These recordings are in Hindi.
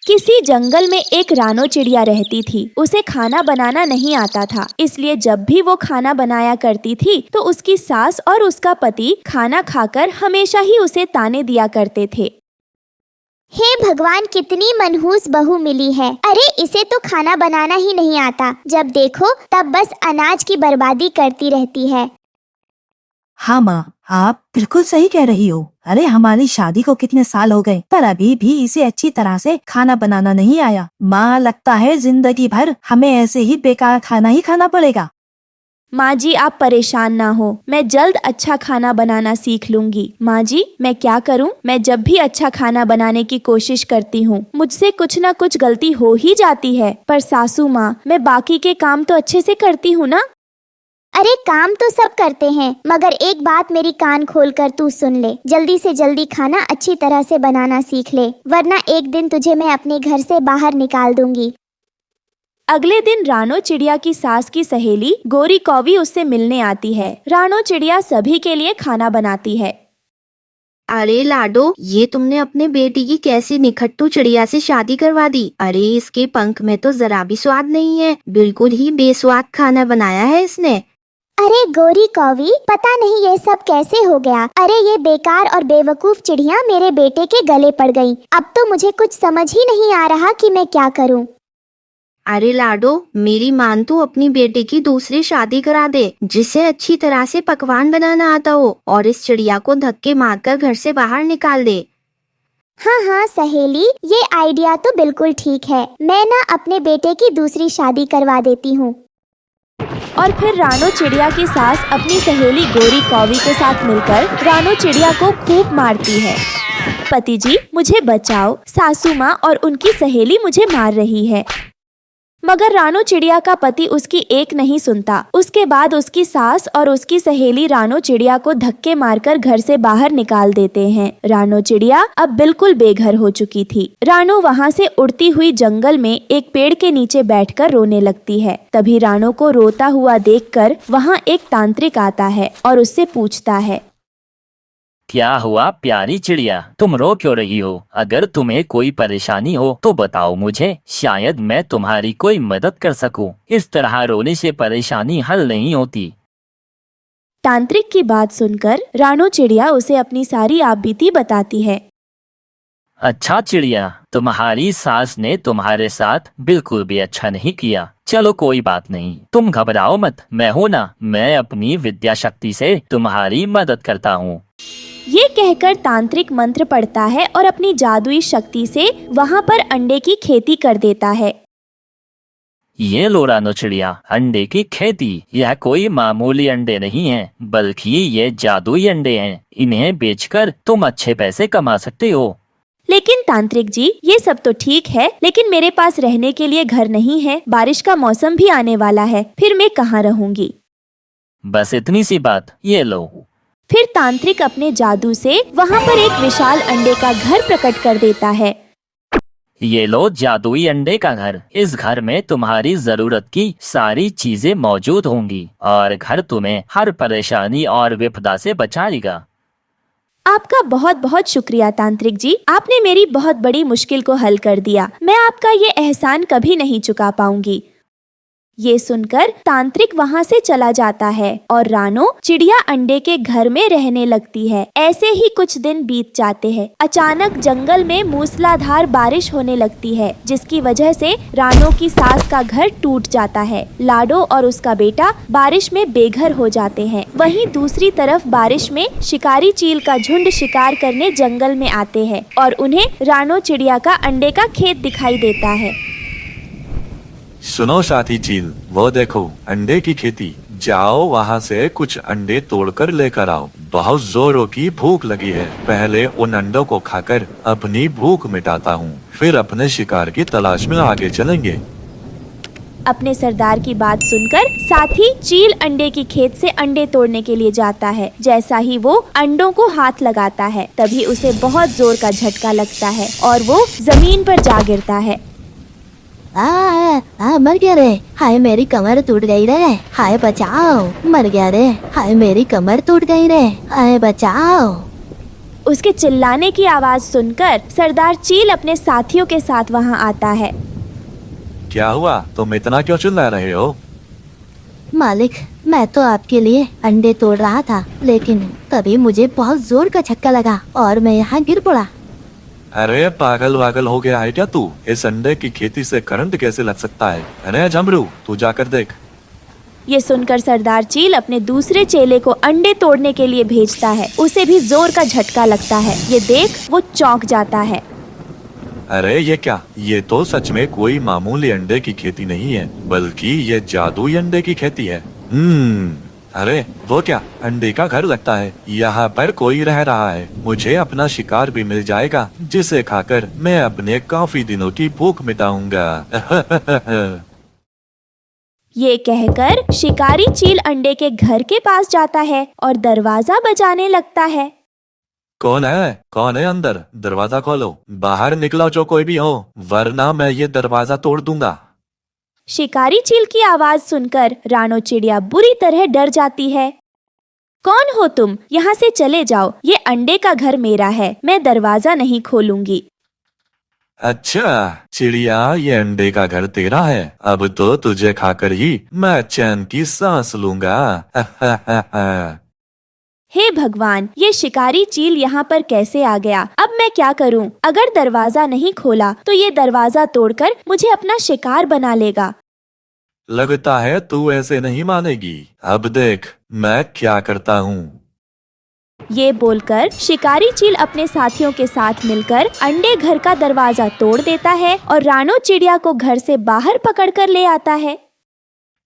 किसी जंगल में एक रानो चिड़िया रहती थी। उसे खाना बनाना नहीं आता था, इसलिए जब भी वो खाना बनाया करती थी तो उसकी सास और उसका पति खाना खाकर हमेशा ही उसे ताने दिया करते थे। हे भगवान, कितनी मनहूस बहू मिली है। अरे इसे तो खाना बनाना ही नहीं आता, जब देखो तब बस अनाज की बर्बादी करती रहती है। हाँ माँ, आप बिल्कुल सही कह रही हो। अरे हमारी शादी को कितने साल हो गए पर अभी भी इसे अच्छी तरह से खाना बनाना नहीं आया। माँ, लगता है जिंदगी भर हमें ऐसे ही बेकार खाना ही खाना पड़ेगा। माँ जी, आप परेशान ना हो, मैं जल्द अच्छा खाना बनाना सीख लूंगी। माँ जी, मैं क्या करूँ? मैं जब भी अच्छा खाना बनाने की कोशिश करती हूँ मुझसे कुछ ना कुछ गलती हो ही जाती है। पर सासू माँ, मैं बाकी के काम तो अच्छे से करती हूँ ना। अरे काम तो सब करते हैं, मगर एक बात मेरी कान खोल कर तू सुन ले। जल्दी से जल्दी खाना अच्छी तरह से बनाना सीख ले, वरना एक दिन तुझे मैं अपने घर से बाहर निकाल दूंगी। अगले दिन रानो चिड़िया की सास की सहेली गोरी कौवी उससे मिलने आती है। रानो चिड़िया सभी के लिए खाना बनाती है। अरे लाडो, ये तुमने अपने बेटी की कैसी निखट्टू चिड़िया से शादी करवा दी। अरे इसके पंख में तो जरा भी स्वाद नहीं है, बिल्कुल ही बेस्वाद खाना बनाया है इसने। अरे गोरी कौवी, पता नहीं ये सब कैसे हो गया। अरे ये बेकार और बेवकूफ चिड़िया मेरे बेटे के गले पड़ गई। अब तो मुझे कुछ समझ ही नहीं आ रहा कि मैं क्या करूं। अरे लाडो, मेरी मान तू अपनी बेटी की दूसरी शादी करा दे, जिसे अच्छी तरह से पकवान बनाना आता हो, और इस चिड़िया को धक्के मारकर घर से बाहर निकाल दे। हाँ हाँ सहेली, ये आइडिया तो बिल्कुल ठीक है। मैं ना अपने बेटे की दूसरी शादी करवा देती हूँ। और फिर रानो चिड़िया की सास अपनी सहेली गोरी कौवी के साथ मिलकर रानो चिड़िया को खूब मारती है। पति जी, मुझे बचाओ, सासू माँ और उनकी सहेली मुझे मार रही है। मगर रानो चिड़िया का पति उसकी एक नहीं सुनता। उसके बाद उसकी सास और उसकी सहेली रानो चिड़िया को धक्के मारकर घर से बाहर निकाल देते हैं। रानो चिड़िया अब बिल्कुल बेघर हो चुकी थी। रानो वहाँ से उड़ती हुई जंगल में एक पेड़ के नीचे बैठकर रोने लगती है। तभी रानो को रोता हुआ देखकर वहाँ एक तांत्रिक आता है और उससे पूछता है, क्या हुआ प्यारी चिड़िया, तुम रो क्यों रही हो? अगर तुम्हें कोई परेशानी हो तो बताओ मुझे, शायद मैं तुम्हारी कोई मदद कर सकूं। इस तरह रोने से परेशानी हल नहीं होती। तांत्रिक की बात सुनकर रानो चिड़िया उसे अपनी सारी आपबीती बताती है। अच्छा चिड़िया, तुम्हारी सास ने तुम्हारे साथ बिल्कुल भी अच्छा नहीं किया। चलो कोई बात नहीं, तुम घबराओ मत, मैं हूँ ना, मैं अपनी विद्या शक्ति से तुम्हारी मदद करता हूँ। ये कहकर तांत्रिक मंत्र पढ़ता है और अपनी जादुई शक्ति से वहाँ पर अंडे की खेती कर देता है। ये लो रानो चिड़िया, अंडे की खेती। यह कोई मामूली अंडे नहीं हैं, बल्कि ये जादुई अंडे हैं। इन्हें बेचकर तुम अच्छे पैसे कमा सकते हो। लेकिन तांत्रिक जी, ये सब तो ठीक है, लेकिन मेरे पास रहने के लिए घर नहीं है। बारिश का मौसम भी आने वाला है, फिर मैं कहाँ रहूंगी? बस इतनी सी बात, ये लो। फिर तांत्रिक अपने जादू से वहाँ पर एक विशाल अंडे का घर प्रकट कर देता है। ये लो जादुई अंडे का घर। इस घर में तुम्हारी जरूरत की सारी चीजें मौजूद होंगी और घर तुम्हें हर परेशानी और विपदा से बचाएगा। आपका बहुत बहुत शुक्रिया तांत्रिक जी, आपने मेरी बहुत बड़ी मुश्किल को हल कर दिया। मैं आपका ये एहसान कभी नहीं चुका पाऊंगी। ये सुनकर तांत्रिक वहाँ से चला जाता है और रानो चिड़िया अंडे के घर में रहने लगती है। ऐसे ही कुछ दिन बीत जाते हैं। अचानक जंगल में मूसलाधार बारिश होने लगती है, जिसकी वजह से रानो की सास का घर टूट जाता है। लाडो और उसका बेटा बारिश में बेघर हो जाते हैं। वहीं दूसरी तरफ बारिश में शिकारी चील का झुंड शिकार करने जंगल में आते हैं और उन्हें रानो चिड़िया का अंडे का खेत दिखाई देता है। सुनो साथी चील, वो देखो अंडे की खेती। जाओ वहाँ से कुछ अंडे तोड़कर लेकर आओ। बहुत जोरों की भूख लगी है, पहले उन अंडों को खाकर अपनी भूख मिटाता हूँ, फिर अपने शिकार की तलाश में आगे चलेंगे। अपने सरदार की बात सुनकर साथी चील अंडे की खेत से अंडे तोड़ने के लिए जाता है। जैसा ही वो अंडों को हाथ लगाता है, तभी उसे बहुत जोर का झटका लगता है और वो जमीन पर जा गिरता है। मर गया रे, हाय मेरी कमर टूट गई रे, हाय बचाओ। मर गया रे, हाय मेरी कमर टूट गई रे, हाय बचाओ। उसके चिल्लाने की आवाज सुनकर सरदार चील अपने साथियों के साथ वहां आता है। क्या हुआ, तुम इतना क्यों चिल्ला रहे हो? मालिक, मैं तो आपके लिए अंडे तोड़ रहा था, लेकिन तभी मुझे बहुत जोर का झटका लगा और मैं यहाँ गिर पड़ा। अरे पागल वागल हो गया है क्या तू? इस अंडे की खेती से करंट कैसे लग सकता है? अरे झमरू, तू जाकर देख। ये सुनकर सरदार चील अपने दूसरे चेले को अंडे तोड़ने के लिए भेजता है। उसे भी जोर का झटका लगता है। ये देख वो चौंक जाता है। अरे ये क्या, ये तो सच में कोई मामूली अंडे की खेती नहीं है, बल्कि ये जादुई अंडे की खेती है। अरे वो क्या, अंडे का घर लगता है। यहाँ पर कोई रह रहा है। मुझे अपना शिकार भी मिल जाएगा, जिसे खाकर मैं अपने काफी दिनों की भूख मिटाऊंगा। ये कहकर शिकारी चील अंडे के घर के पास जाता है और दरवाजा बजाने लगता है। कौन है अंदर? दरवाजा खोलो, बाहर निकलो जो कोई भी हो, वरना मैं ये दरवाजा तोड़ दूंगा। शिकारी चील की आवाज सुनकर रानो चिड़िया बुरी तरह डर जाती है। कौन हो तुम? यहाँ से चले जाओ। ये अंडे का घर मेरा है, मैं दरवाजा नहीं खोलूंगी। अच्छा चिड़िया, ये अंडे का घर तेरा है। अब तो तुझे खाकर ही मैं चैन की सांस लूंगा। हे भगवान, ये शिकारी चील यहाँ पर कैसे आ गया? अब मैं क्या करूँ? अगर दरवाजा नहीं खोला तो ये दरवाजा तोड़कर मुझे अपना शिकार बना लेगा। लगता है तू ऐसे नहीं मानेगी। अब देख मैं क्या करता हूँ। ये बोलकर शिकारी चील अपने साथियों के साथ मिलकर अंडे घर का दरवाजा तोड़ देता है और रानो चिड़िया को घर से बाहर पकड़कर ले आता है।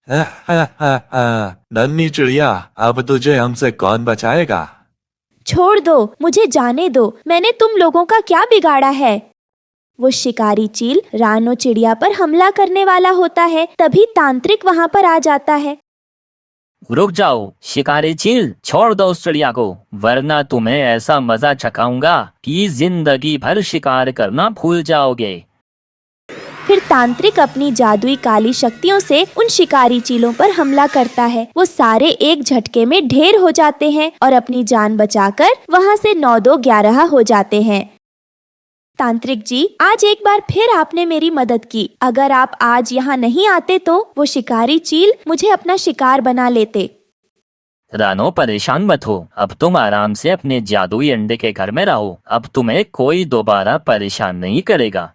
नन्ही चिड़िया, अब तुझे हमसे कौन बचाएगा? छोड़ दो, मुझे जाने दो। मैंने तुम लोगों का क्या बिगाड़ा है? वो शिकारी चील रानो चिड़िया पर हमला करने वाला होता है, तभी तांत्रिक वहाँ पर आ जाता है। रुक जाओ शिकारी चील, छोड़ दो उस चिड़िया को, वरना तुम्हें ऐसा मजा चखाऊंगा कि जिंदगी भर शिकार करना भूल जाओगे। फिर तांत्रिक अपनी जादुई काली शक्तियों से उन शिकारी चीलों पर हमला करता है। वो सारे एक झटके में ढेर हो जाते हैं और अपनी जान बचाकर वहाँ से 9-2-11 हो जाते हैं। तांत्रिक जी, आज एक बार फिर आपने मेरी मदद की। अगर आप आज यहाँ नहीं आते तो वो शिकारी चील मुझे अपना शिकार बना लेते। रानो परेशान मत हो, अब तुम आराम से अपने जादुई अंडे के घर में रहो। अब तुम्हें कोई दोबारा परेशान नहीं करेगा।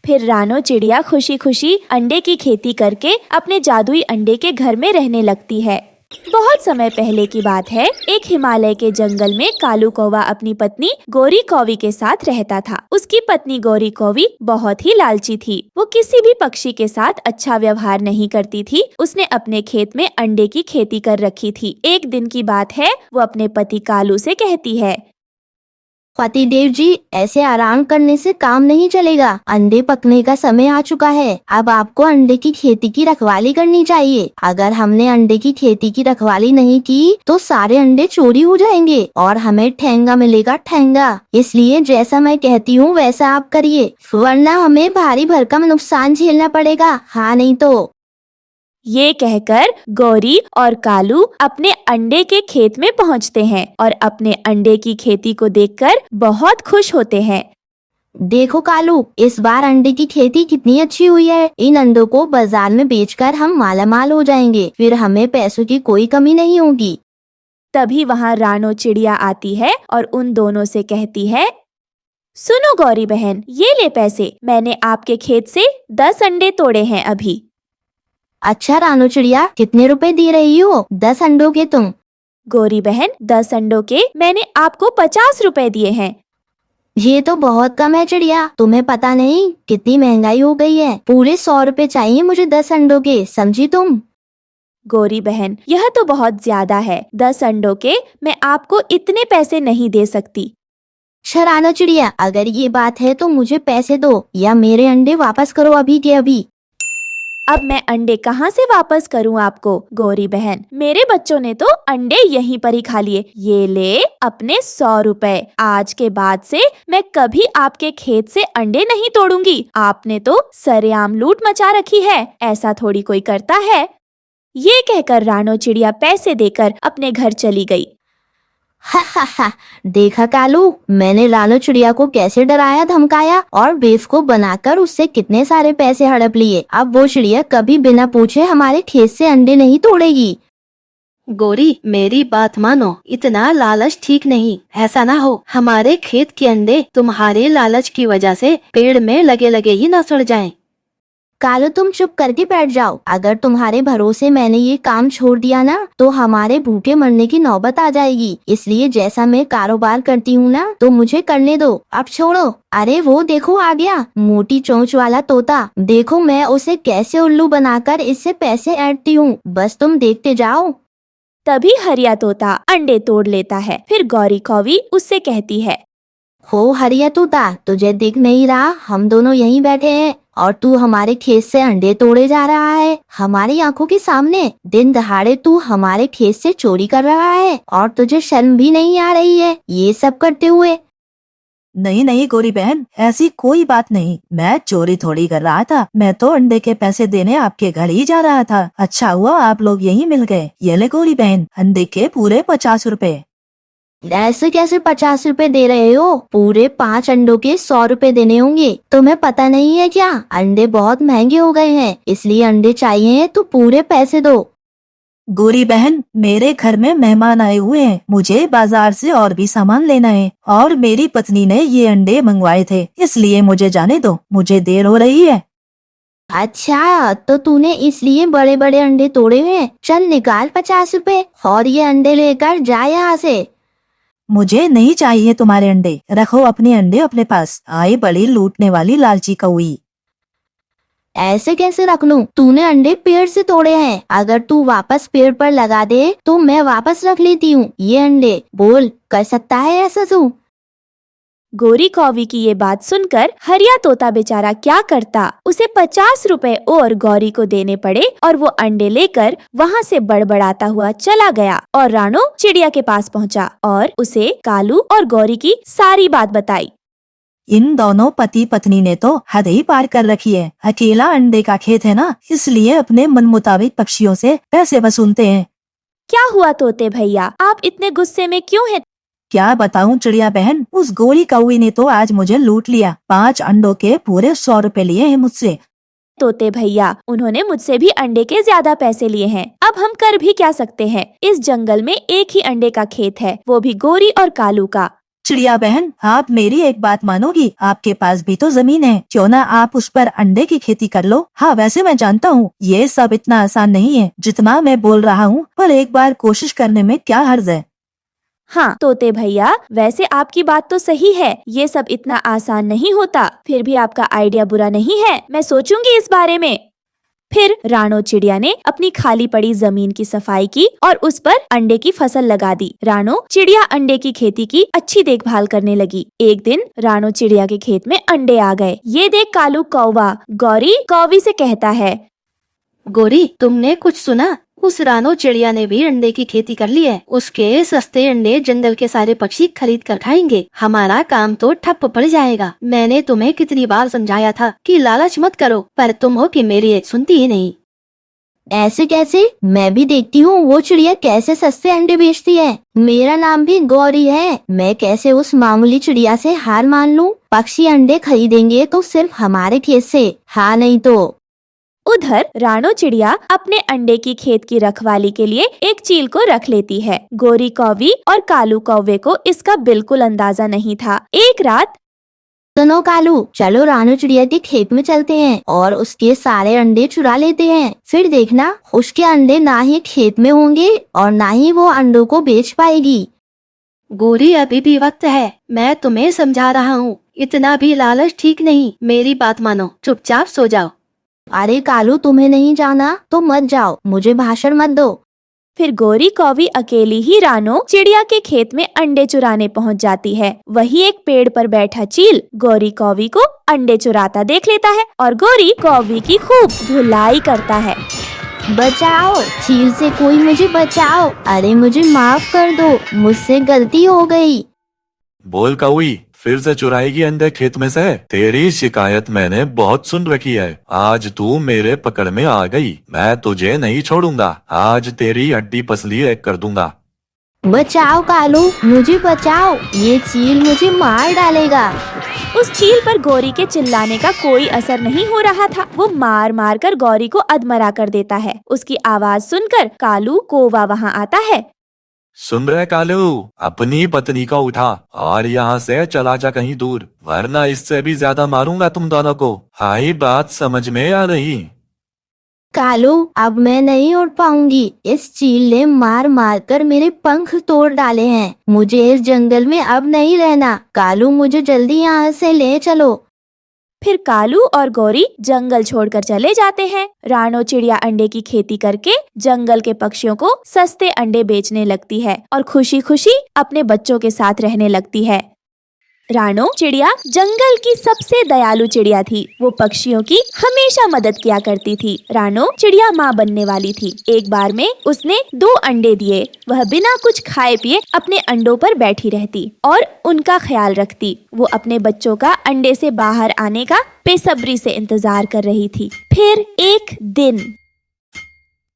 फिर रानो चिड़िया खुशी खुशी अंडे की खेती करके अपने जादुई अंडे के घर में रहने लगती है। बहुत समय पहले की बात है। एक हिमालय के जंगल में कालू कौवा अपनी पत्नी गोरी कौवी के साथ रहता था। उसकी पत्नी गोरी कौवी बहुत ही लालची थी। वो किसी भी पक्षी के साथ अच्छा व्यवहार नहीं करती थी। उसने अपने खेत में अंडे की खेती कर रखी थी। एक दिन की बात है, वो अपने पति कालू से कहती है, पतिदेव जी, ऐसे आराम करने से काम नहीं चलेगा। अंडे पकने का समय आ चुका है। अब आपको अंडे की खेती की रखवाली करनी चाहिए। अगर हमने अंडे की खेती की रखवाली नहीं की तो सारे अंडे चोरी हो जाएंगे और हमें ठेंगा मिलेगा, ठेंगा। इसलिए जैसा मैं कहती हूँ वैसा आप करिए, वरना हमें भारी भरकम नुकसान झेलना पड़ेगा। हाँ नहीं तो। ये कहकर गौरी और कालू अपने अंडे के खेत में पहुंचते हैं और अपने अंडे की खेती को देखकर बहुत खुश होते हैं। देखो कालू, इस बार अंडे की खेती कितनी अच्छी हुई है। इन अंडों को बाजार में बेचकर हम मालामाल हो जाएंगे, फिर हमें पैसों की कोई कमी नहीं होगी। तभी वहाँ रानो चिड़िया आती है और उन दोनों से कहती है, सुनो गौरी बहन, ये ले पैसे। मैंने आपके खेत से 10 अंडे तोड़े हैं अभी। अच्छा रानो चिड़िया, कितने रुपए दे रही हो 10 अंडों के तुम? गौरी बहन, 10 अंडों के मैंने आपको 50 रुपए दिए हैं। ये तो बहुत कम है चिड़िया, तुम्हें पता नहीं कितनी महंगाई हो गई है। पूरे 100 रुपए चाहिए मुझे 10 अंडों के, समझी तुम? गौरी बहन, यह तो बहुत ज्यादा है। 10 अंडों के मैं आपको इतने पैसे नहीं दे सकती। रानो चिड़िया, अगर ये बात है तो मुझे पैसे दो या मेरे अंडे वापस करो अभी के अभी। अब मैं अंडे कहाँ से वापस करूँ आपको? गौरी बहन, मेरे बच्चों ने तो अंडे यहीं पर ही खा लिए। ये ले अपने 100 रुपए। आज के बाद से मैं कभी आपके खेत से अंडे नहीं तोड़ूंगी। आपने तो सरेआम लूट मचा रखी है, ऐसा थोड़ी कोई करता है। ये कहकर रानो चिड़िया पैसे देकर अपने घर चली गई। हा हा हा, देखा कालू, मैंने रानो चिड़िया को कैसे डराया धमकाया और बेवकूफ बनाकर उससे कितने सारे पैसे हड़प लिए। अब वो चिड़िया कभी बिना पूछे हमारे खेत से अंडे नहीं तोड़ेगी। गोरी, मेरी बात मानो, इतना लालच ठीक नहीं। ऐसा ना हो हमारे खेत के अंडे तुम्हारे लालच की वजह से पेड़ में लगे लगे ही न सड़ जाएं। कालू, तुम चुप करके बैठ जाओ। अगर तुम्हारे भरोसे मैंने ये काम छोड़ दिया ना तो हमारे भूखे मरने की नौबत आ जाएगी। इसलिए जैसा मैं कारोबार करती हूँ ना तो मुझे करने दो, अब छोड़ो। अरे वो देखो आ गया, मोटी चोंच वाला तोता। देखो मैं उसे कैसे उल्लू बनाकर इससे पैसे ऐंठती हूँ, बस तुम देखते जाओ। तभी हरिया तोता अंडे तोड़ लेता है। फिर गौरी कौवी उससे कहती है, हो हरिया तोता, तुझे दिख नहीं रहा हम दोनों यहीं बैठे हैं और तू हमारे खेत से अंडे तोड़े जा रहा है हमारी आंखों के सामने। दिन दहाड़े तू हमारे खेत से चोरी कर रहा है और तुझे शर्म भी नहीं आ रही है ये सब करते हुए। नहीं नहीं गोरी बहन, ऐसी कोई बात नहीं। मैं चोरी थोड़ी कर रहा था, मैं तो अंडे के पैसे देने आपके घर ही जा रहा था। अच्छा हुआ आप लोग यहीं मिल गए। ये ले गोरी बहन, अंडे के पूरे 50 रुपए। ऐसे कैसे 50 रुपए दे रहे हो? पूरे 5 अंडों के 100 रुपए देने होंगे। तुम्हें पता नहीं है क्या, अंडे बहुत महंगे हो गए हैं, इसलिए अंडे चाहिए तो पूरे पैसे दो। गोरी बहन, मेरे घर में मेहमान आए हुए हैं, मुझे बाजार से और भी सामान लेना है और मेरी पत्नी ने ये अंडे मंगवाए थे, इसलिए मुझे जाने दो, मुझे देर हो रही है। अच्छा, तो तूने इसलिए बड़े बड़े अंडे तोड़े हैं। चल निकाल 50 रुपए और ये अंडे लेकर जा यहाँ से। मुझे नहीं चाहिए तुम्हारे अंडे, रखो अपने अंडे अपने पास। आई बड़ी लूटने वाली लालची कौई। ऐसे कैसे रख लूं? तूने अंडे पेड़ से तोड़े हैं, अगर तू वापस पेड़ पर लगा दे तो मैं वापस रख लेती हूँ ये अंडे। बोल, कर सकता है ऐसा तू? गोरी कौवी की ये बात सुनकर हरिया तोता बेचारा क्या करता। उसे 50 रुपए और गौरी को देने पड़े और वो अंडे लेकर वहाँ से बड़बड़ाता हुआ चला गया और रानो चिड़िया के पास पहुँचा और उसे कालू और गौरी की सारी बात बताई। इन दोनों पति पत्नी ने तो हद ही पार कर रखी है। अकेला अंडे का खेत है ना, इसलिए अपने मन मुताबिक पक्षियों से पैसे वसूलते हैं। क्या हुआ तोते भैया, आप इतने गुस्से में क्यों हैं? क्या बताऊं चिड़िया बहन, उस गोरी कौवी ने तो आज मुझे लूट लिया। 5 अंडों के पूरे 100 रुपए लिए हैं मुझसे। तोते भैया, उन्होंने मुझसे भी अंडे के ज्यादा पैसे लिए हैं। अब हम कर भी क्या सकते हैं? इस जंगल में एक ही अंडे का खेत है, वो भी गोरी और कालू का। चिड़िया बहन, आप मेरी एक बात मानोगी? आपके पास भी तो जमीन है, क्यों ना आप उस पर अंडे की खेती कर लो। हाँ वैसे मैं जानता हूँ ये सब इतना आसान नहीं है जितना मैं बोल रहा हूँ, पर एक बार कोशिश करने में क्या हर्ज है। हाँ तोते भैया, वैसे आपकी बात तो सही है, ये सब इतना आसान नहीं होता। फिर भी आपका आइडिया बुरा नहीं है, मैं सोचूंगी इस बारे में। फिर रानो चिड़िया ने अपनी खाली पड़ी जमीन की सफाई की और उस पर अंडे की फसल लगा दी। रानो चिड़िया अंडे की खेती की अच्छी देखभाल करने लगी। एक दिन रानो चिड़िया के खेत में अंडे आ गए। ये देख कालू कौवा गौरी कौवी से कहता है, गोरी, तुमने कुछ सुना? उस रानो चिड़िया ने भी अंडे की खेती कर ली है। उसके सस्ते अंडे जंगल के सारे पक्षी खरीद कर खाएंगे। हमारा काम तो ठप पड़ जाएगा। मैंने तुम्हें कितनी बार समझाया था कि लालच मत करो, पर तुम हो कि मेरी सुनती ही नहीं। ऐसे कैसे? मैं भी देखती हूँ वो चिड़िया कैसे सस्ते अंडे बेचती है। मेरा नाम भी गौरी है, मैं कैसे उस मामूली चिड़िया से हार मान लूं? पक्षी अंडे खरीदेंगे तो सिर्फ हमारे खेत से, हाँ नहीं तो। उधर रानो चिड़िया अपने अंडे की खेत की रखवाली के लिए एक चील को रख लेती है। गोरी कौवी और कालू कौवे को इसका बिल्कुल अंदाजा नहीं था। एक रात, सुनो कालू, चलो रानो चिड़िया के खेत में चलते हैं और उसके सारे अंडे चुरा लेते हैं। फिर देखना उसके अंडे ना ही खेत में होंगे और ना ही वो अंडों को बेच पाएगी। गोरी, अभी भी वक्त है, मैं तुम्हें समझा रहा हूँ, इतना भी लालच ठीक नहीं। मेरी बात मानो, चुपचाप सो जाओ। अरे कालू, तुम्हें नहीं जाना तो मत जाओ, मुझे भाषण मत दो। फिर गोरी कौवी अकेली ही रानो चिड़िया के खेत में अंडे चुराने पहुंच जाती है। वही एक पेड़ पर बैठा चील गोरी कौवी को अंडे चुराता देख लेता है और गोरी कौवी की खूब धुलाई करता है। बचाओ, चील से कोई मुझे बचाओ। अरे मुझे माफ कर दो, मुझसे गलती हो गई। बोल कौई, फिर से चुराएगी अंडे खेत में से? तेरी शिकायत मैंने बहुत सुन रखी है। आज तू मेरे पकड़ में आ गई, मैं तुझे नहीं छोड़ूंगा। आज तेरी हड्डी पसली एक कर दूंगा। बचाओ कालू, मुझे बचाओ, ये चील मुझे मार डालेगा। उस चील पर गौरी के चिल्लाने का कोई असर नहीं हो रहा था। वो मार मार कर गौरी को अधमरा कर देता है। उसकी आवाज सुनकर कालू कौवा वहाँ आता है। सुन रहे कालू, अपनी पत्नी को उठा और यहाँ से चला जा कहीं दूर, वरना इससे भी ज्यादा मारूंगा तुम दोनों को। हाई बात समझ में आ रही? कालू, अब मैं नहीं उड़ पाऊंगी। इस चील ने मार मार कर मेरे पंख तोड़ डाले हैं। मुझे इस जंगल में अब नहीं रहना। कालू, मुझे जल्दी यहाँ से ले चलो। फिर कालू और गौरी जंगल छोड़कर चले जाते हैं। रानो चिड़िया अंडे की खेती करके जंगल के पक्षियों को सस्ते अंडे बेचने लगती है और खुशी खुशी अपने बच्चों के साथ रहने लगती है। रानो चिड़िया जंगल की सबसे दयालु चिड़िया थी। वो पक्षियों की हमेशा मदद किया करती थी। रानो चिड़िया माँ बनने वाली थी। एक बार में उसने 2 अंडे दिए। वह बिना कुछ खाए पिए अपने अंडों पर बैठी रहती और उनका ख्याल रखती। वो अपने बच्चों का अंडे से बाहर आने का बेसब्री से इंतजार कर रही थी। फिर एक दिन,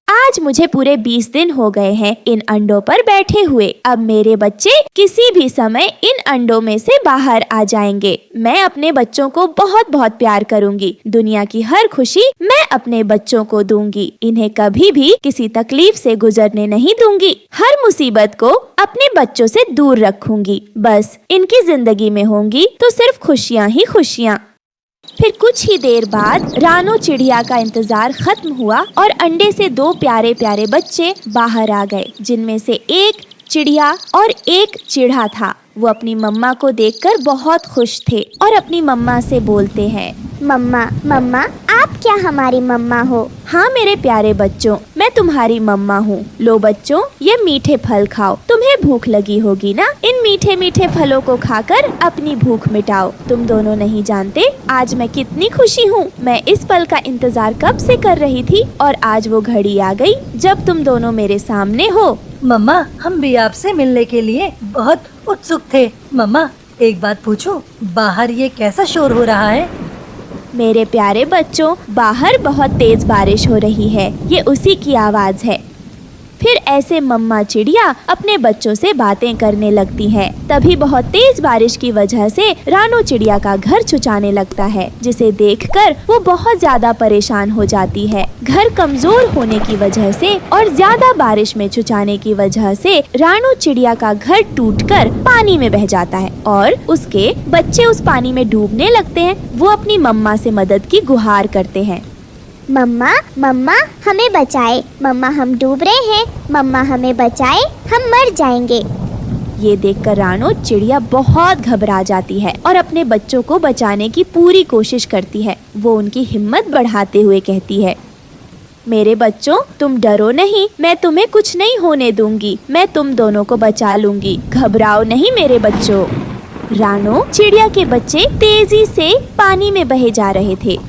आज मुझे पूरे 20 दिन हो गए हैं इन अंडों पर बैठे हुए। अब मेरे बच्चे किसी भी समय इन अंडों में से बाहर आ जाएंगे। मैं अपने बच्चों को बहुत बहुत प्यार करूंगी। दुनिया की हर खुशी मैं अपने बच्चों को दूंगी। इन्हें कभी भी किसी तकलीफ से गुजरने नहीं दूंगी। हर मुसीबत को अपने बच्चों से दूर रखूंगी। बस इनकी जिंदगी में होंगी तो सिर्फ खुशियाँ ही खुशियाँ। फिर कुछ ही देर बाद रानो चिड़िया का इंतजार खत्म हुआ और अंडे से 2 प्यारे प्यारे बच्चे बाहर आ गए, जिनमें से एक चिड़िया और एक चिढ़ा था। वो अपनी मम्मा को देखकर बहुत खुश थे और अपनी मम्मा से बोलते हैं, मम्मा मम्मा, आप क्या हमारी मम्मा हो? हाँ मेरे प्यारे बच्चों, मैं तुम्हारी मम्मा हूँ। लो बच्चों, ये मीठे फल खाओ। तुम्हें भूख लगी होगी ना? इन मीठे मीठे फलों को खाकर अपनी भूख मिटाओ। तुम दोनों नहीं जानते आज मैं कितनी खुशी हूँ। मैं इस पल का इंतजार कब से कर रही थी और आज वो घड़ी आ गई जब तुम दोनों मेरे सामने हो। मम्मा, हम भी आपसे मिलने के लिए बहुत उत्सुक थे। मम्मा, एक बात पूछूं? बाहर ये कैसा शोर हो रहा है? मेरे प्यारे बच्चों, बाहर बहुत तेज बारिश हो रही है। ये उसी की आवाज है। फिर ऐसे मम्मा चिड़िया अपने बच्चों से बातें करने लगती है। तभी बहुत तेज बारिश की वजह से रानो चिड़िया का घर छुछाने लगता है, जिसे देखकर वो बहुत ज्यादा परेशान हो जाती है। घर कमजोर होने की वजह से और ज्यादा बारिश में छुछाने की वजह से रानो चिड़िया का घर टूटकर पानी में बह जाता है और उसके बच्चे उस पानी में डूबने लगते हैं। वो अपनी मम्मा से मदद की गुहार करते हैं। मम्मा मम्मा, हमें बचाए। मम्मा, हम डूब रहे हैं। मम्मा, हमें बचाए, हम मर जाएंगे। ये देखकर रानो चिड़िया बहुत घबरा जाती है और अपने बच्चों को बचाने की पूरी कोशिश करती है। वो उनकी हिम्मत बढ़ाते हुए कहती है, मेरे बच्चों, तुम डरो नहीं, मैं तुम्हें कुछ नहीं होने दूंगी। मैं तुम दोनों को बचा लूंगी। घबराओ नहीं मेरे बच्चों। रानो चिड़िया के बच्चे तेजी से पानी में बहे जा रहे थे।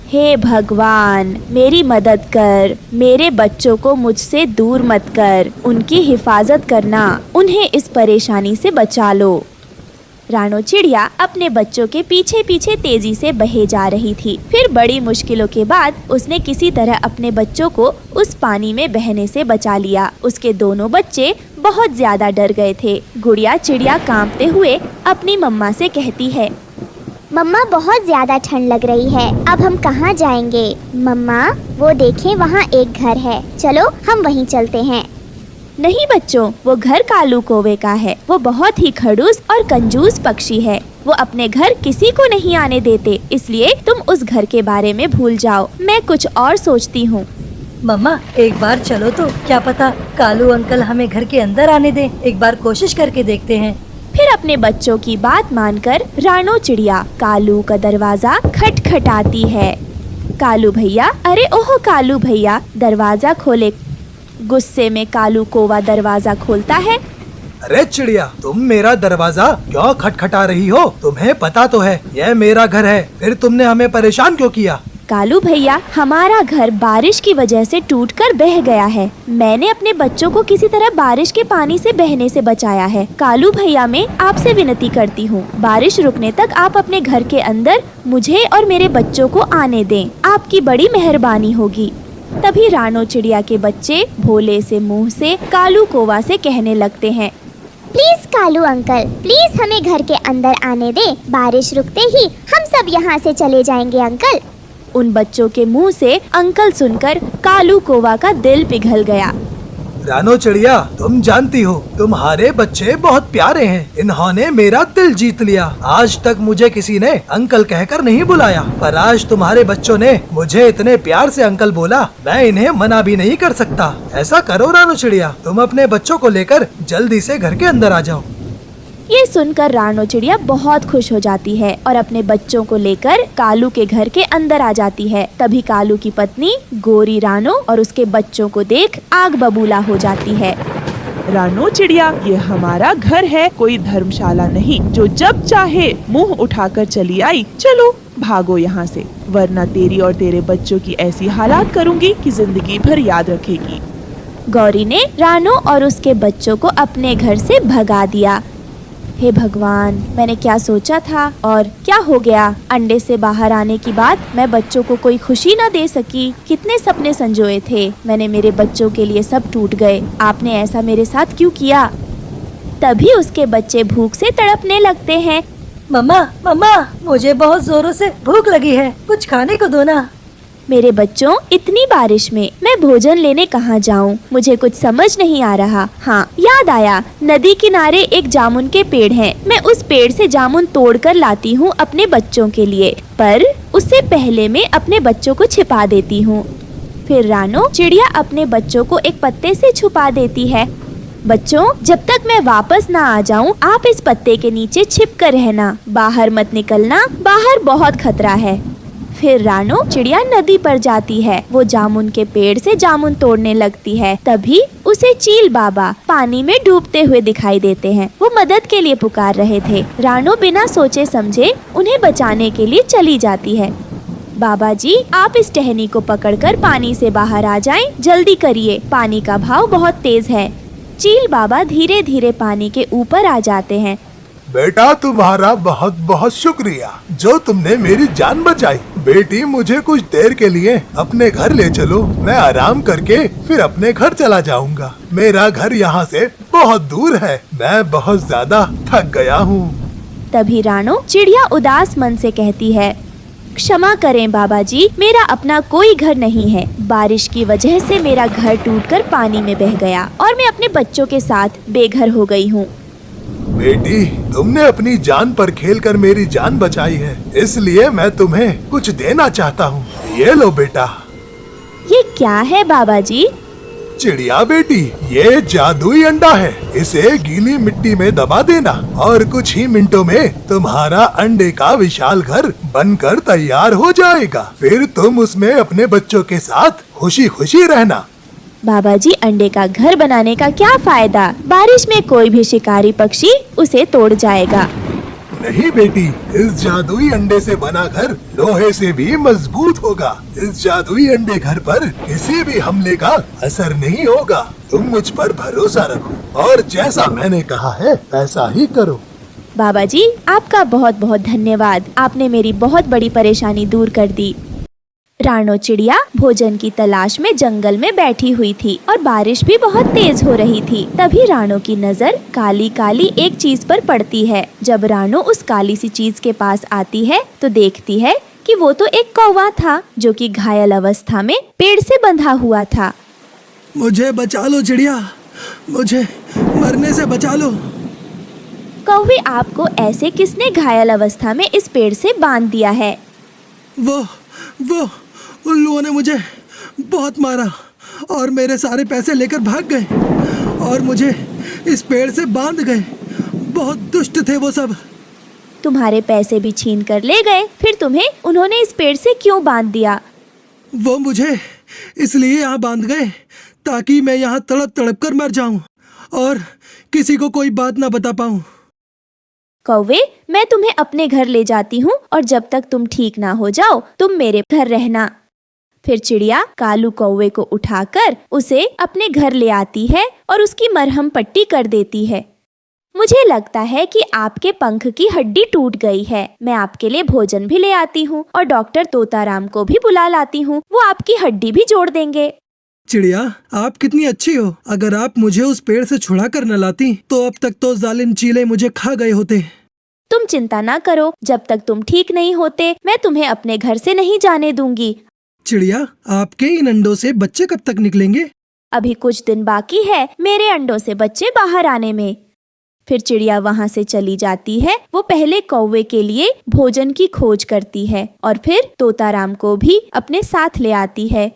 हे भगवान, मेरी मदद कर। मेरे बच्चों को मुझसे दूर मत कर। उनकी हिफाजत करना। उन्हें इस परेशानी से बचा लो। रानो चिड़िया अपने बच्चों के पीछे पीछे तेजी से बहे जा रही थी। फिर बड़ी मुश्किलों के बाद उसने किसी तरह अपने बच्चों को उस पानी में बहने से बचा लिया। उसके दोनों बच्चे बहुत ज्यादा डर गए थे। गुड़िया चिड़िया कांपते हुए अपनी मम्मा से कहती है, मम्मा, बहुत ज्यादा ठंड लग रही है। अब हम कहाँ जाएंगे? मम्मा, वो देखें, वहाँ एक घर है। चलो हम वहीं चलते हैं। नहीं बच्चों, वो घर कालू कौवे का है। वो बहुत ही खड़ूस और कंजूस पक्षी है। वो अपने घर किसी को नहीं आने देते, इसलिए तुम उस घर के बारे में भूल जाओ। मैं कुछ और सोचती हूँ। मम्मा, एक बार चलो तो, क्या पता कालू अंकल हमें घर के अंदर आने दे। एक बार कोशिश करके देखते हैं। फिर अपने बच्चों की बात मानकर रानो चिड़िया कालू का दरवाजा खटखटाती है। कालू भैया, अरे ओह कालू भैया, दरवाजा खोले। गुस्से में कालू कौवा दरवाजा खोलता है। अरे चिड़िया, तुम मेरा दरवाजा क्यों खटखटा रही हो? तुम्हें पता तो है यह मेरा घर है, फिर तुमने हमें परेशान क्यों किया? कालू भैया, हमारा घर बारिश की वजह से टूटकर बह गया है। मैंने अपने बच्चों को किसी तरह बारिश के पानी से बहने से बचाया है। कालू भैया, मैं आपसे विनती करती हूँ, बारिश रुकने तक आप अपने घर के अंदर मुझे और मेरे बच्चों को आने दें। आपकी बड़ी मेहरबानी होगी। तभी रानो चिड़िया के बच्चे भोले से मुंह से कालू कौवा से कहने लगते हैं, प्लीज कालू अंकल, प्लीज हमें घर के अंदर आने दे। बारिश रुकते ही हम सब यहाँ से चले जाएंगे अंकल। उन बच्चों के मुंह से अंकल सुनकर कालू कौवा का दिल पिघल गया। रानो चिड़िया, तुम जानती हो तुम्हारे बच्चे बहुत प्यारे हैं। इन्होंने मेरा दिल जीत लिया। आज तक मुझे किसी ने अंकल कहकर नहीं बुलाया, पर आज तुम्हारे बच्चों ने मुझे इतने प्यार से अंकल बोला, मैं इन्हें मना भी नहीं कर सकता। ऐसा करो रानो चिड़िया, तुम अपने बच्चों को लेकर जल्दी से घर के अंदर आ जाओ। ये सुनकर रानो चिड़िया बहुत खुश हो जाती है और अपने बच्चों को लेकर कालू के घर के अंदर आ जाती है। तभी कालू की पत्नी गोरी रानो और उसके बच्चों को देख आग बबूला हो जाती है। रानो चिड़िया, ये हमारा घर है, कोई धर्मशाला नहीं जो जब चाहे मुंह उठाकर चली आई। चलो भागो यहाँ से, वरना तेरी और तेरे बच्चों की ऐसी हालात करूँगी कि जिंदगी भर याद रखेगी। गौरी ने रानो और उसके बच्चों को अपने घर से भगा दिया। हे भगवान, मैंने क्या सोचा था और क्या हो गया। अंडे से बाहर आने की बाद मैं बच्चों को कोई खुशी न दे सकी। कितने सपने संजोए थे मैंने, मेरे बच्चों के लिए सब टूट गए। आपने ऐसा मेरे साथ क्यों किया। तभी उसके बच्चे भूख से तड़पने लगते हैं। मम्मा मम्मा, मुझे बहुत जोरों से भूख लगी है, कुछ खाने को दो ना। मेरे बच्चों, इतनी बारिश में मैं भोजन लेने कहाँ जाऊँ, मुझे कुछ समझ नहीं आ रहा। हाँ, याद आया, नदी किनारे एक जामुन के पेड़ हैं। मैं उस पेड़ से जामुन तोड़कर लाती हूँ अपने बच्चों के लिए, पर उससे पहले मैं अपने बच्चों को छिपा देती हूँ। फिर रानो चिड़िया अपने बच्चों को एक पत्ते से छुपा देती है। बच्चों, जब तक मैं वापस ना आ जाऊँ आप इस पत्ते के नीचे छिप कर रहना, बाहर मत निकलना, बाहर बहुत खतरा है। फिर रानो चिड़िया नदी पर जाती है। वो जामुन के पेड़ से जामुन तोड़ने लगती है। तभी उसे चील बाबा पानी में डूबते हुए दिखाई देते हैं। वो मदद के लिए पुकार रहे थे। रानो बिना सोचे समझे उन्हें बचाने के लिए चली जाती है। बाबा जी, आप इस टहनी को पकड़कर पानी से बाहर आ जाएं, जल्दी करिए, पानी का भाव बहुत तेज है। चील बाबा धीरे धीरे पानी के ऊपर आ जाते हैं। बेटा, तुम्हारा बहुत बहुत शुक्रिया जो तुमने मेरी जान बचाई। बेटी, मुझे कुछ देर के लिए अपने घर ले चलो, मैं आराम करके फिर अपने घर चला जाऊंगा। मेरा घर यहाँ से बहुत दूर है, मैं बहुत ज्यादा थक गया हूँ। तभी रानो चिड़िया उदास मन से कहती है, क्षमा करें बाबा जी, मेरा अपना कोई घर नहीं है। बारिश की वजह से मेरा घर टूटकर पानी में बह गया और मैं अपने बच्चों के साथ बेघर हो गई हूँ। बेटी, तुमने अपनी जान पर खेलकर मेरी जान बचाई है, इसलिए मैं तुम्हें कुछ देना चाहता हूँ। ये लो बेटा। ये क्या है बाबा जी। चिड़िया बेटी, ये जादुई अंडा है, इसे गीली मिट्टी में दबा देना और कुछ ही मिनटों में तुम्हारा अंडे का विशाल घर बनकर तैयार हो जाएगा। फिर तुम उसमें अपने बच्चों के साथ खुशी खुशी रहना। बाबा जी, अंडे का घर बनाने का क्या फायदा, बारिश में कोई भी शिकारी पक्षी उसे तोड़ जाएगा। नहीं बेटी, इस जादुई अंडे से बना घर लोहे से भी मजबूत होगा। इस जादुई अंडे घर पर किसी भी हमले का असर नहीं होगा। तुम मुझ पर भरोसा रखो और जैसा मैंने कहा है वैसा ही करो। बाबा जी, आपका बहुत बहुत धन्यवाद, आपने मेरी बहुत बड़ी परेशानी दूर कर दी। रानो चिड़िया भोजन की तलाश में जंगल में बैठी हुई थी और बारिश भी बहुत तेज हो रही थी। तभी रानो की नजर काली काली एक चीज पर पड़ती है। जब रानो उस काली सी चीज के पास आती है तो देखती है कि वो तो एक कौवा था जो कि घायल अवस्था में पेड़ से बंधा हुआ था। मुझे बचा लो चिड़िया, मुझे मरने से बचा लो। कौवे, आपको ऐसे किसने घायल अवस्था में इस पेड़ से बांध दिया है। वो उल्लुओं ने मुझे बहुत मारा और मेरे सारे पैसे लेकर भाग गए और मुझे इस पेड़ से बांध गए। बहुत दुष्ट थे वो सब। तुम्हारे पैसे भी छीन कर ले गए, फिर तुम्हें उन्होंने इस पेड़ से क्यों बांध दिया। वो मुझे इसलिए यहाँ बांध गए ताकि मैं यहाँ तड़प तड़प कर मर जाऊं और किसी को कोई बात ना बता पाऊं। कौवे, मैं तुम्हें अपने घर ले जाती हूँ और जब तक तुम ठीक ना हो जाओ तुम मेरे घर रहना। फिर चिड़िया कालू कौवे को उठाकर उसे अपने घर ले आती है और उसकी मरहम पट्टी कर देती है। मुझे लगता है कि आपके पंख की हड्डी टूट गई है। मैं आपके लिए भोजन भी ले आती हूँ और डॉक्टर तोताराम को भी बुला लाती हूँ, वो आपकी हड्डी भी जोड़ देंगे। चिड़िया, आप कितनी अच्छी हो। अगर आप मुझे उस पेड़ से छुड़ा कर न लाती तो अब तक तो जालिम चीले मुझे खा गए होते। तुम चिंता ना करो, जब तक तुम ठीक नहीं होते मैं तुम्हें अपने घर से नहीं जाने दूंगी। चिड़िया, आपके इन अंडों से बच्चे कब तक निकलेंगे? अभी कुछ दिन बाकी है मेरे अंडों से बच्चे बाहर आने में। फिर चिड़िया वहाँ से चली जाती है। वो पहले कौवे के लिए भोजन की खोज करती है और फिर तोताराम को भी अपने साथ ले आती है।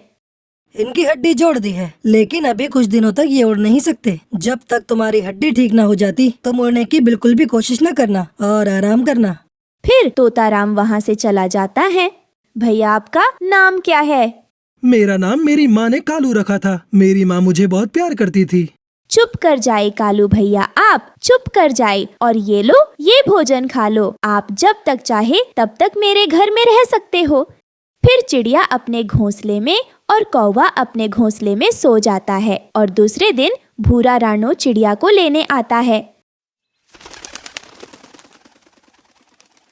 इनकी हड्डी जोड़ दी है, लेकिन अभी कुछ दिनों तक ये उड़ नहीं सकते। जब तक तुम्हारी हड्डी ठीक ना हो जाती तुम उड़ने की बिल्कुल भी कोशिश न करना और आराम करना। फिर तोताराम वहाँ से चला जाता है। भैया, आपका नाम क्या है? मेरा नाम मेरी माँ ने कालू रखा था। मेरी माँ मुझे बहुत प्यार करती थी। चुप कर जाए कालू भैया, आप चुप कर जाए और ये लो, ये भोजन खा लो। आप जब तक चाहे तब तक मेरे घर में रह सकते हो। फिर चिड़िया अपने घोंसले में और कौवा अपने घोंसले में सो जाता है और दूसरे दिन भूरा रानो चिड़िया को लेने आता है।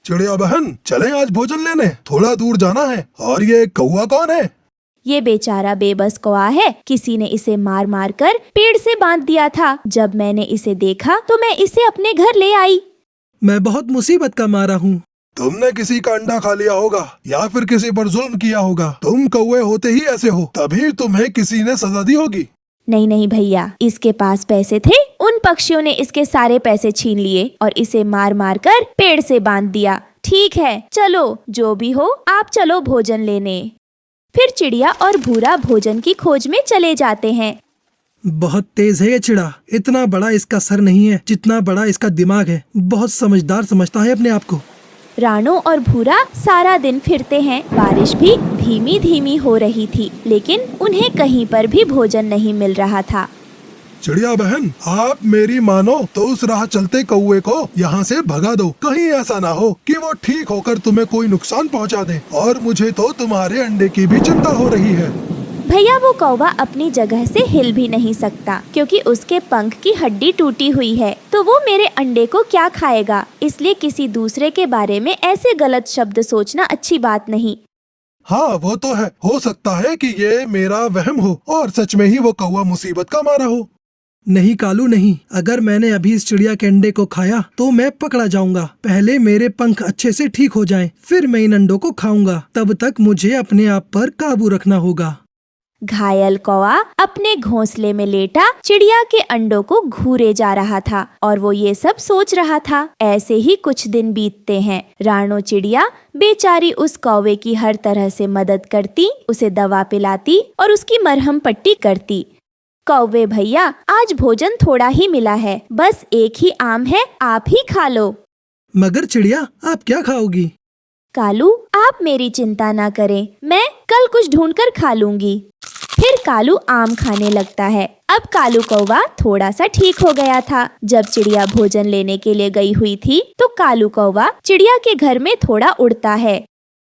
चिड़िया बहन, चलें आज भोजन लेने, थोड़ा दूर जाना है। और ये कौवा कौन है? ये बेचारा बेबस कौवा है। किसी ने इसे मार मार कर पेड़ से बांध दिया था। जब मैंने इसे देखा तो मैं इसे अपने घर ले आई। मैं बहुत मुसीबत का मारा हूँ। तुमने किसी का अंडा खा लिया होगा या फिर किसी पर जुल्म किया होगा। तुम कौवे होते ही ऐसे हो, तभी तुम्हें किसी ने सजा दी होगी। नहीं नहीं भैया, इसके पास पैसे थे। उन पक्षियों ने इसके सारे पैसे छीन लिए और इसे मार मार कर पेड़ से बांध दिया। ठीक है, चलो, जो भी हो आप चलो भोजन लेने। फिर चिड़िया और भूरा भोजन की खोज में चले जाते हैं। बहुत तेज है ये चिड़ा। इतना बड़ा इसका सर नहीं है जितना बड़ा इसका दिमाग है। बहुत समझदार समझता है अपने आप को। रानो और भूरा सारा दिन फिरते हैं। बारिश भी धीमी धीमी हो रही थी, लेकिन उन्हें कहीं पर भी भोजन नहीं मिल रहा था। चिड़िया बहन, आप मेरी मानो तो उस राह चलते कौवे को यहाँ से भगा दो। कहीं ऐसा ना हो कि वो ठीक होकर तुम्हें कोई नुकसान पहुँचा दे। और मुझे तो तुम्हारे अंडे की भी चिंता हो रही है। भैया, वो कौवा अपनी जगह से हिल भी नहीं सकता क्योंकि उसके पंख की हड्डी टूटी हुई है। तो वो मेरे अंडे को क्या खाएगा? इसलिए किसी दूसरे के बारे में ऐसे गलत शब्द सोचना अच्छी बात नहीं। हाँ, वो तो है। हो सकता है कि ये मेरा वहम हो और सच में ही वो कौवा मुसीबत का मारा हो। नहीं कालू, नहीं। अगर मैंने अभी इस चिड़िया के अंडे को खाया तो मैं पकड़ा जाऊंगा। पहले मेरे पंख अच्छे से ठीक हो जाएं, फिर मैं इन अंडों को खाऊंगा। तब तक मुझे अपने आप पर काबू रखना होगा। घायल कौवा अपने घोंसले में लेटा चिड़िया के अंडों को घूरे जा रहा था और वो ये सब सोच रहा था। ऐसे ही कुछ दिन बीतते हैं। रानो चिड़िया बेचारी उस कौवे की हर तरह से मदद करती, उसे दवा पिलाती और उसकी मरहम पट्टी करती। कौवे भैया, आज भोजन थोड़ा ही मिला है, बस एक ही आम है, आप ही खा लो। मगर चिड़िया, आप क्या खाओगी? कालू, आप मेरी चिंता ना करें, मैं कल कुछ ढूंढकर खा लूंगी। फिर कालू आम खाने लगता है। अब कालू कौवा थोड़ा सा ठीक हो गया था। जब चिड़िया भोजन लेने के लिए गई हुई थी तो कालू कौवा चिड़िया के घर में थोड़ा उड़ता है।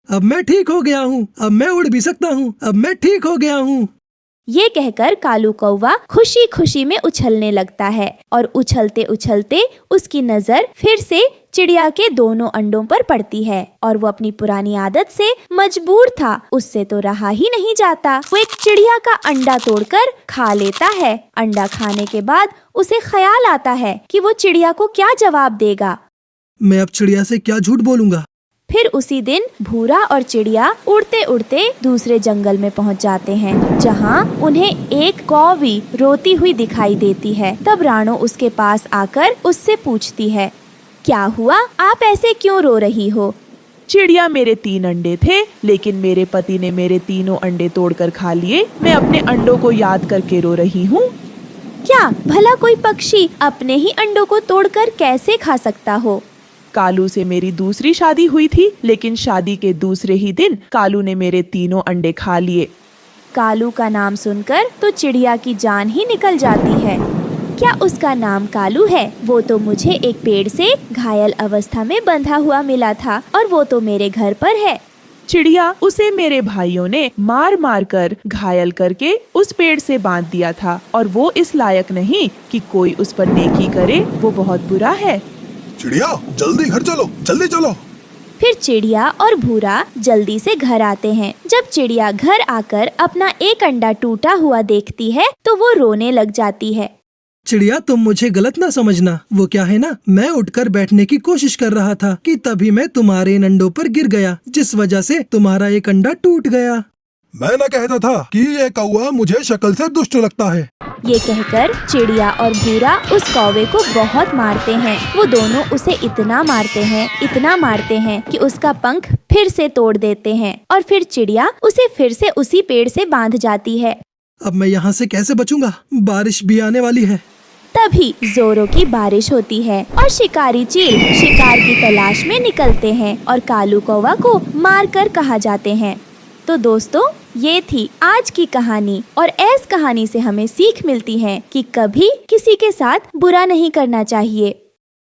अब मैं ठीक हो गया हूँ, अब मैं उड़ भी सकता हूँ, अब मैं ठीक हो गया हूँ। ये कहकर कालू कौवा खुशी खुशी में उछलने लगता है और उछलते उछलते उसकी नजर फिर से चिड़िया के दोनों अंडों पर पड़ती है और वो अपनी पुरानी आदत से मजबूर था, उससे तो रहा ही नहीं जाता। वो एक चिड़िया का अंडा तोड़कर खा लेता है। अंडा खाने के बाद उसे ख्याल आता है कि वो चिड़िया को क्या जवाब देगा। मैं अब चिड़िया से क्या झूठ बोलूँगा। फिर उसी दिन भूरा और चिड़िया उड़ते उड़ते दूसरे जंगल में पहुंच जाते हैं, जहां उन्हें एक कौवी रोती हुई दिखाई देती है। तब रानो उसके पास आकर उससे पूछती है, क्या हुआ, आप ऐसे क्यों रो रही हो? चिड़िया, मेरे 3 अंडे थे, लेकिन मेरे पति ने मेरे तीनों अंडे तोड़कर खा लिए। मैं अपने अंडों को याद करके रो रही हूँ। क्या भला कोई पक्षी अपने ही अंडों को तोड़कर कैसे खा सकता हो? कालू से मेरी दूसरी शादी हुई थी, लेकिन शादी के दूसरे ही दिन कालू ने मेरे तीनों अंडे खा लिए। कालू का नाम सुनकर तो चिड़िया की जान ही निकल जाती है। क्या उसका नाम कालू है? वो तो मुझे एक पेड़ से घायल अवस्था में बंधा हुआ मिला था और वो तो मेरे घर पर है। चिड़िया उसे मेरे भाइयों ने मार मार कर घायल करके उस पेड़ से बांध दिया था और वो इस लायक नहीं कि कोई उस पर नेकी करे, वो बहुत बुरा है। चिड़िया जल्दी घर चलो, जल्दी चलो। फिर चिड़िया और भूरा जल्दी से घर आते हैं। जब चिड़िया घर आकर अपना एक अंडा टूटा हुआ देखती है तो वो रोने लग जाती है। चिड़िया तुम मुझे गलत ना समझना, वो क्या है ना, मैं उठकर बैठने की कोशिश कर रहा था कि तभी मैं तुम्हारे इन अंडों पर गिर गया, जिस वजह से तुम्हारा एक अंडा टूट गया। मैं ना कहता था कि ये कौवा मुझे शक्ल से दुष्ट लगता है। ये कहकर चिड़िया और भूरा उस कौवे को बहुत मारते हैं। वो दोनों उसे इतना मारते हैं कि उसका पंख फिर से तोड़ देते हैं और फिर चिड़िया उसे फिर से उसी पेड़ से बांध जाती है। अब मैं यहाँ से कैसे बचूंगा, बारिश भी आने वाली है। तभी जोरों की बारिश होती है और शिकारी चील शिकार की तलाश में निकलते हैं और कालू कौवा को मार कर कहा जाते हैं। तो दोस्तों, ये थी आज की कहानी और इस कहानी से हमें सीख मिलती है कि कभी किसी के साथ बुरा नहीं करना चाहिए।